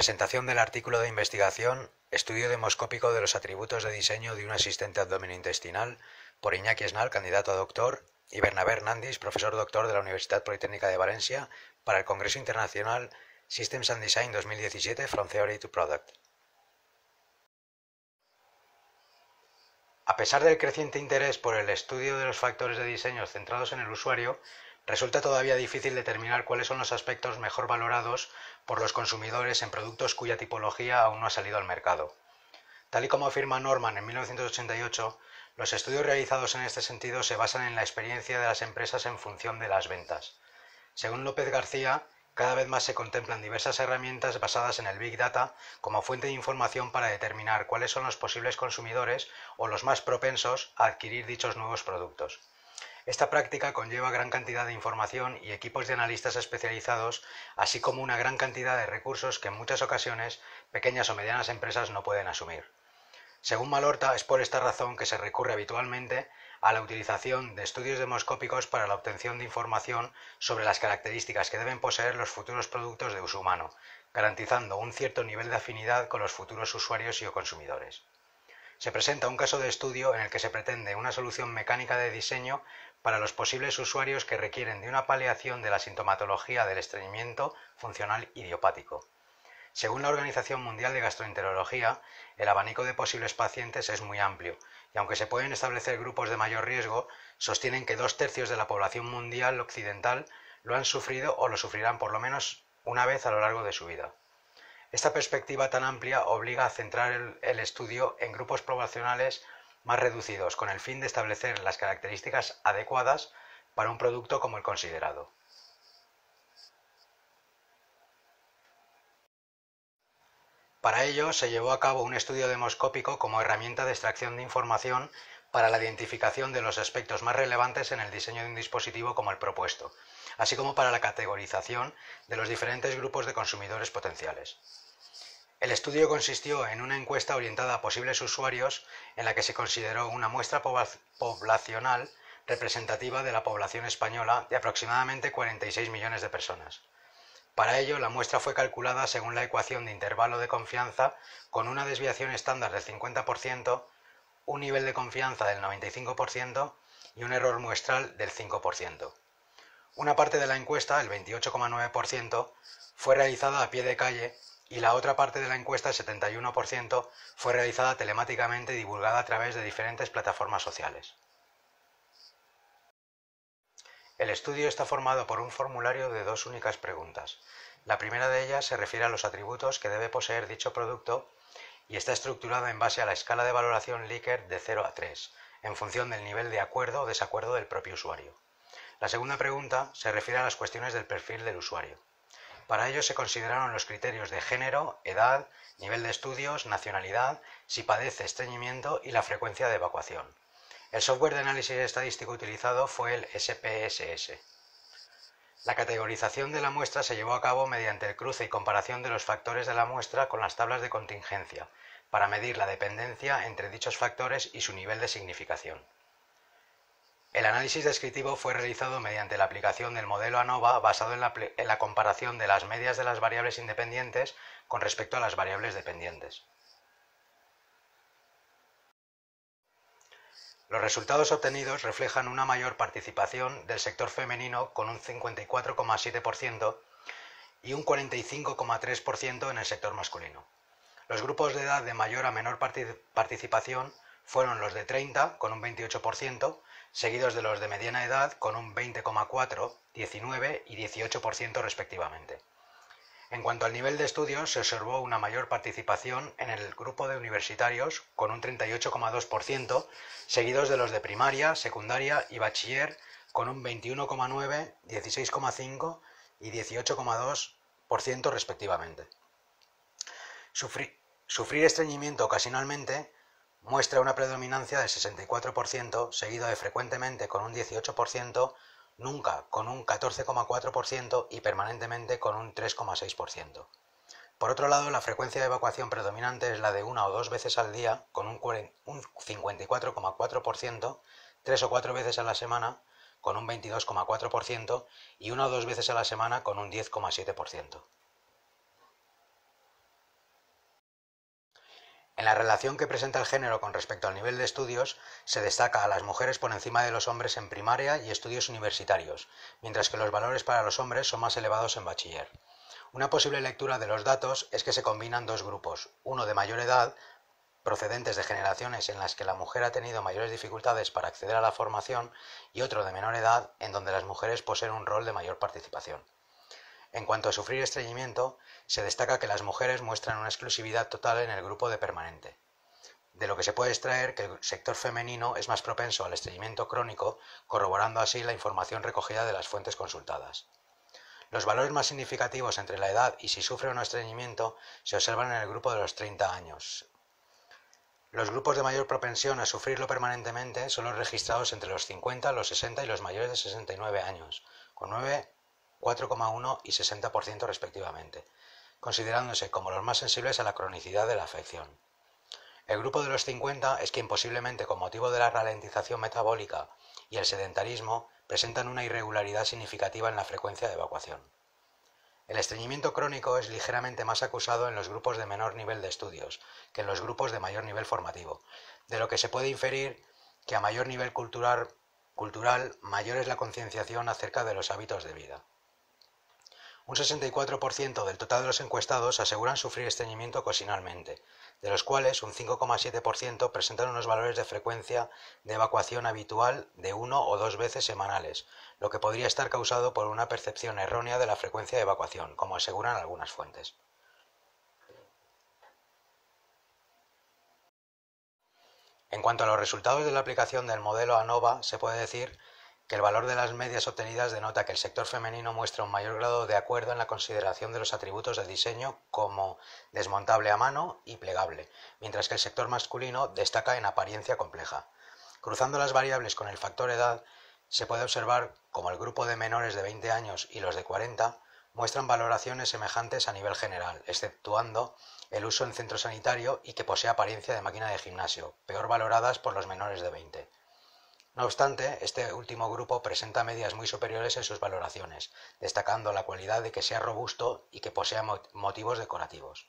Presentación del artículo de investigación Estudio demoscópico de los atributos de diseño de un asistente abdominointestinal por Iñaki Esnal, candidato a doctor, y Bernabé Hernández, profesor doctor de la Universidad Politécnica de Valencia, para el Congreso Internacional Systems and Design 2017 From Theory to Product. A pesar del creciente interés por el estudio de los factores de diseño centrados en el usuario, resulta todavía difícil determinar cuáles son los aspectos mejor valorados por los consumidores en productos cuya tipología aún no ha salido al mercado. Tal y como afirma Norman en 1988, los estudios realizados en este sentido se basan en la experiencia de las empresas en función de las ventas. Según López García, cada vez más se contemplan diversas herramientas basadas en el Big Data como fuente de información para determinar cuáles son los posibles consumidores o los más propensos a adquirir dichos nuevos productos. Esta práctica conlleva gran cantidad de información y equipos de analistas especializados, así como una gran cantidad de recursos que en muchas ocasiones pequeñas o medianas empresas no pueden asumir. Según Malorta, es por esta razón que se recurre habitualmente a la utilización de estudios demoscópicos para la obtención de información sobre las características que deben poseer los futuros productos de uso humano, garantizando un cierto nivel de afinidad con los futuros usuarios y o consumidores. Se presenta un caso de estudio en el que se pretende una solución mecánica de diseño para los posibles usuarios que requieren de una paliación de la sintomatología del estreñimiento funcional idiopático. Según la Organización Mundial de Gastroenterología, el abanico de posibles pacientes es muy amplio, y aunque se pueden establecer grupos de mayor riesgo, sostienen que 2/3 de la población mundial occidental lo han sufrido o lo sufrirán por lo menos una vez a lo largo de su vida. Esta perspectiva tan amplia obliga a centrar el estudio en grupos poblacionales más reducidos, con el fin de establecer las características adecuadas para un producto como el considerado. Para ello, se llevó a cabo un estudio demoscópico como herramienta de extracción de información para la identificación de los aspectos más relevantes en el diseño de un dispositivo como el propuesto, así como para la categorización de los diferentes grupos de consumidores potenciales. El estudio consistió en una encuesta orientada a posibles usuarios en la que se consideró una muestra poblacional representativa de la población española de aproximadamente 46 millones de personas. Para ello, la muestra fue calculada según la ecuación de intervalo de confianza con una desviación estándar del 50%, un nivel de confianza del 95% y un error muestral del 5%. Una parte de la encuesta, el 28,9%, fue realizada a pie de calle y la otra parte de la encuesta, el 71%, fue realizada telemáticamente y divulgada a través de diferentes plataformas sociales. El estudio está formado por un formulario de 2 únicas preguntas. La primera de ellas se refiere a los atributos que debe poseer dicho producto y está estructurada en base a la escala de valoración Likert de 0 a 3, en función del nivel de acuerdo o desacuerdo del propio usuario. La segunda pregunta se refiere a las cuestiones del perfil del usuario. Para ello se consideraron los criterios de género, edad, nivel de estudios, nacionalidad, si padece estreñimiento y la frecuencia de evacuación. El software de análisis estadístico utilizado fue el SPSS. La categorización de la muestra se llevó a cabo mediante el cruce y comparación de los factores de la muestra con las tablas de contingencia, para medir la dependencia entre dichos factores y su nivel de significación. El análisis descriptivo fue realizado mediante la aplicación del modelo ANOVA basado en la comparación de las medias de las variables independientes con respecto a las variables dependientes. Los resultados obtenidos reflejan una mayor participación del sector femenino con un 54,7% y un 45,3% en el sector masculino. Los grupos de edad de mayor a menor participación fueron los de 30 con un 28%, seguidos de los de mediana edad con un 20,4%, 19% y 18% respectivamente. En cuanto al nivel de estudios, se observó una mayor participación en el grupo de universitarios con un 38,2%, seguidos de los de primaria, secundaria y bachiller con un 21,9%, 16,5% y 18,2% respectivamente. Sufrir estreñimiento ocasionalmente muestra una predominancia del 64%, seguido de frecuentemente con un 18%, nunca con un 14,4% y permanentemente con un 3,6%. Por otro lado, la frecuencia de evacuación predominante es la de 1 o 2 veces al día con un 54,4%, 3 o 4 veces a la semana con un 22,4% y 1 o 2 veces a la semana con un 10,7%. En la relación que presenta el género con respecto al nivel de estudios, se destaca a las mujeres por encima de los hombres en primaria y estudios universitarios, mientras que los valores para los hombres son más elevados en bachiller. Una posible lectura de los datos es que se combinan dos grupos, uno de mayor edad, procedentes de generaciones en las que la mujer ha tenido mayores dificultades para acceder a la formación, y otro de menor edad, en donde las mujeres poseen un rol de mayor participación. En cuanto a sufrir estreñimiento, se destaca que las mujeres muestran una exclusividad total en el grupo de permanente, de lo que se puede extraer que el sector femenino es más propenso al estreñimiento crónico, corroborando así la información recogida de las fuentes consultadas. Los valores más significativos entre la edad y si sufre o no estreñimiento se observan en el grupo de los 30 años. Los grupos de mayor propensión a sufrirlo permanentemente son los registrados entre los 50, los 60 y los mayores de 69 años, con 9, 4,1 y 60% respectivamente, considerándose como los más sensibles a la cronicidad de la afección. El grupo de los 50 es quien posiblemente con motivo de la ralentización metabólica y el sedentarismo presentan una irregularidad significativa en la frecuencia de evacuación. El estreñimiento crónico es ligeramente más acusado en los grupos de menor nivel de estudios que en los grupos de mayor nivel formativo, de lo que se puede inferir que a mayor nivel cultural mayor es la concienciación acerca de los hábitos de vida. Un 64% del total de los encuestados aseguran sufrir estreñimiento ocasionalmente, de los cuales un 5,7% presentan unos valores de frecuencia de evacuación habitual de 1 o 2 veces semanales, lo que podría estar causado por una percepción errónea de la frecuencia de evacuación, como aseguran algunas fuentes. En cuanto a los resultados de la aplicación del modelo ANOVA, se puede decir que el valor de las medias obtenidas denota que el sector femenino muestra un mayor grado de acuerdo en la consideración de los atributos de diseño como desmontable a mano y plegable, mientras que el sector masculino destaca en apariencia compleja. Cruzando las variables con el factor edad, se puede observar como el grupo de menores de 20 años y los de 40 muestran valoraciones semejantes a nivel general, exceptuando el uso en centro sanitario y que posee apariencia de máquina de gimnasio, peor valoradas por los menores de 20. No obstante, este último grupo presenta medias muy superiores en sus valoraciones, destacando la cualidad de que sea robusto y que posea motivos decorativos.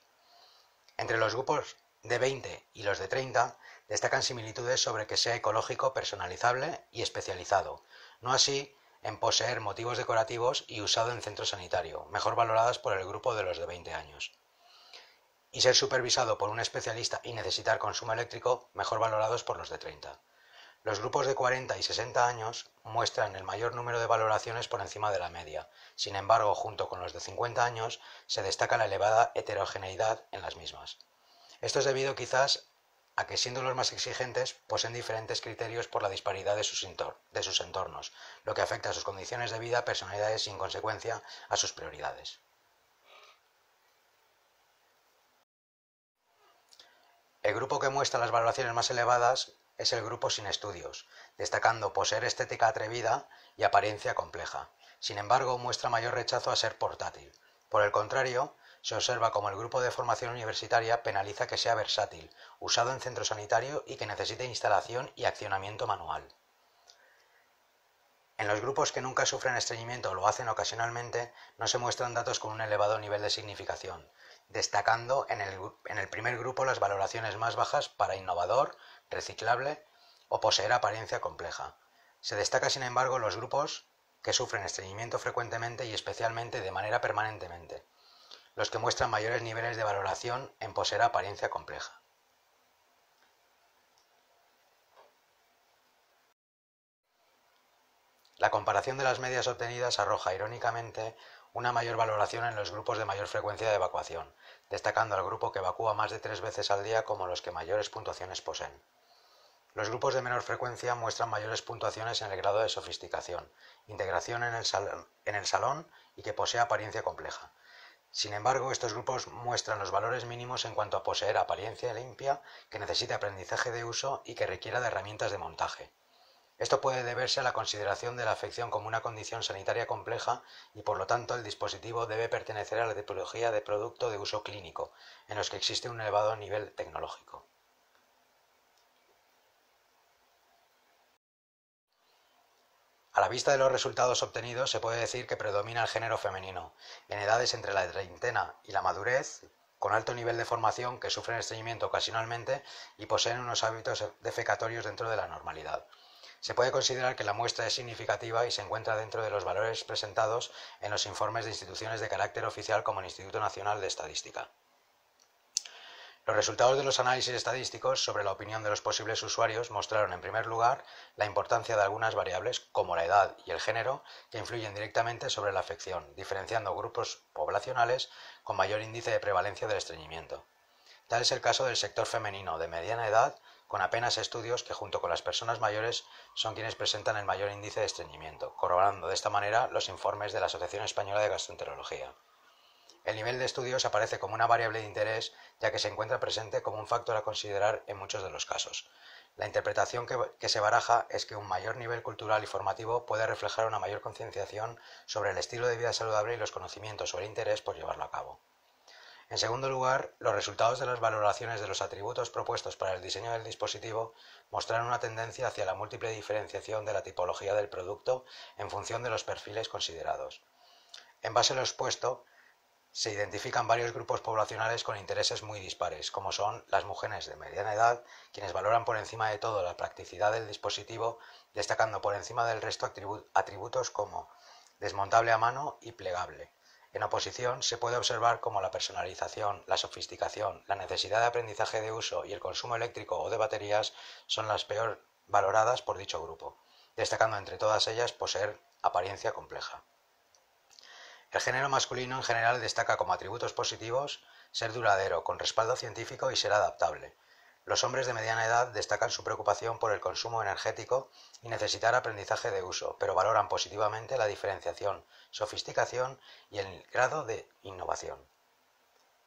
Entre los grupos de 20 y los de 30 destacan similitudes sobre que sea ecológico, personalizable y especializado, no así en poseer motivos decorativos y usado en centro sanitario, mejor valoradas por el grupo de los de 20 años. Y ser supervisado por un especialista y necesitar consumo eléctrico, mejor valorados por los de 30. Los grupos de 40 y 60 años muestran el mayor número de valoraciones por encima de la media. Sin embargo, junto con los de 50 años, se destaca la elevada heterogeneidad en las mismas. Esto es debido quizás a que, siendo los más exigentes, poseen diferentes criterios por la disparidad de sus entornos, lo que afecta a sus condiciones de vida, personalidades y, en consecuencia, a sus prioridades. El grupo que muestra las valoraciones más elevadas es el grupo sin estudios, destacando poseer estética atrevida y apariencia compleja. Sin embargo, muestra mayor rechazo a ser portátil. Por el contrario, se observa como el grupo de formación universitaria penaliza que sea versátil, usado en centro sanitario y que necesite instalación y accionamiento manual. En los grupos que nunca sufren estreñimiento o lo hacen ocasionalmente, no se muestran datos con un elevado nivel de significación, destacando en el primer grupo las valoraciones más bajas para innovador, reciclable o poseer apariencia compleja. Se destaca, sin embargo, los grupos que sufren estreñimiento frecuentemente y especialmente de manera permanentemente, los que muestran mayores niveles de valoración en poseer apariencia compleja. La comparación de las medias obtenidas arroja, irónicamente, una mayor valoración en los grupos de mayor frecuencia de evacuación, destacando al grupo que evacúa más de 3 veces al día como los que mayores puntuaciones poseen. Los grupos de menor frecuencia muestran mayores puntuaciones en el grado de sofisticación, integración en el salón y que posee apariencia compleja. Sin embargo, estos grupos muestran los valores mínimos en cuanto a poseer apariencia limpia, que necesite aprendizaje de uso y que requiera de herramientas de montaje. Esto puede deberse a la consideración de la afección como una condición sanitaria compleja y, por lo tanto, el dispositivo debe pertenecer a la tipología de producto de uso clínico, en los que existe un elevado nivel tecnológico. A la vista de los resultados obtenidos, se puede decir que predomina el género femenino, en edades entre la treintena y la madurez, con alto nivel de formación que sufren estreñimiento ocasionalmente y poseen unos hábitos defecatorios dentro de la normalidad. Se puede considerar que la muestra es significativa y se encuentra dentro de los valores presentados en los informes de instituciones de carácter oficial como el Instituto Nacional de Estadística. Los resultados de los análisis estadísticos sobre la opinión de los posibles usuarios mostraron, en primer lugar, la importancia de algunas variables, como la edad y el género, que influyen directamente sobre la afección, diferenciando grupos poblacionales con mayor índice de prevalencia del estreñimiento. Tal es el caso del sector femenino de mediana edad, con apenas estudios que, junto con las personas mayores, son quienes presentan el mayor índice de estreñimiento, corroborando de esta manera los informes de la Asociación Española de Gastroenterología. El nivel de estudios aparece como una variable de interés, ya que se encuentra presente como un factor a considerar en muchos de los casos. La interpretación que se baraja es que un mayor nivel cultural y formativo puede reflejar una mayor concienciación sobre el estilo de vida saludable y los conocimientos o el interés por llevarlo a cabo. En segundo lugar, los resultados de las valoraciones de los atributos propuestos para el diseño del dispositivo mostraron una tendencia hacia la múltiple diferenciación de la tipología del producto en función de los perfiles considerados. En base a lo expuesto, se identifican varios grupos poblacionales con intereses muy dispares, como son las mujeres de mediana edad, quienes valoran por encima de todo la practicidad del dispositivo, destacando por encima del resto atributos como desmontable a mano y plegable. En oposición, se puede observar cómo la personalización, la sofisticación, la necesidad de aprendizaje de uso y el consumo eléctrico o de baterías son las peor valoradas por dicho grupo, destacando entre todas ellas poseer apariencia compleja. El género masculino en general destaca como atributos positivos ser duradero, con respaldo científico y ser adaptable. Los hombres de mediana edad destacan su preocupación por el consumo energético y necesitar aprendizaje de uso, pero valoran positivamente la diferenciación, sofisticación y el grado de innovación.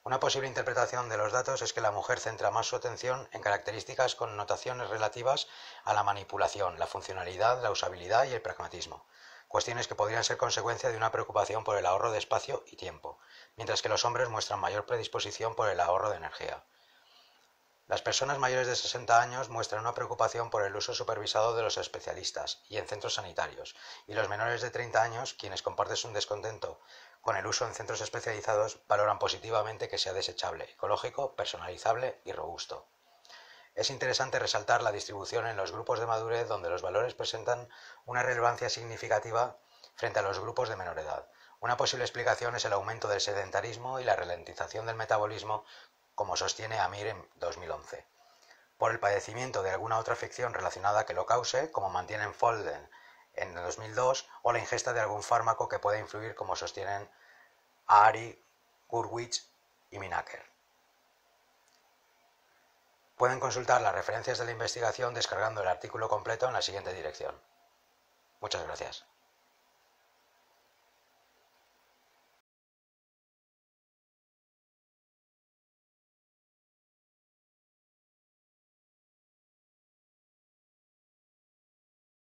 Una posible interpretación de los datos es que la mujer centra más su atención en características con notaciones relativas a la manipulación, la funcionalidad, la usabilidad y el pragmatismo, cuestiones que podrían ser consecuencia de una preocupación por el ahorro de espacio y tiempo, mientras que los hombres muestran mayor predisposición por el ahorro de energía. Las personas mayores de 60 años muestran una preocupación por el uso supervisado de los especialistas y en centros sanitarios, y los menores de 30 años, quienes comparten su descontento con el uso en centros especializados, valoran positivamente que sea desechable, ecológico, personalizable y robusto. Es interesante resaltar la distribución en los grupos de madurez, donde los valores presentan una relevancia significativa frente a los grupos de menor edad. Una posible explicación es el aumento del sedentarismo y la ralentización del metabolismo, como sostiene Amir en 2011. Por el padecimiento de alguna otra afección relacionada que lo cause, como mantienen Folden en 2002, o la ingesta de algún fármaco que pueda influir, como sostienen Ahari, Gurwitch y Minaker. Pueden consultar las referencias de la investigación descargando el artículo completo en la siguiente dirección. Muchas gracias.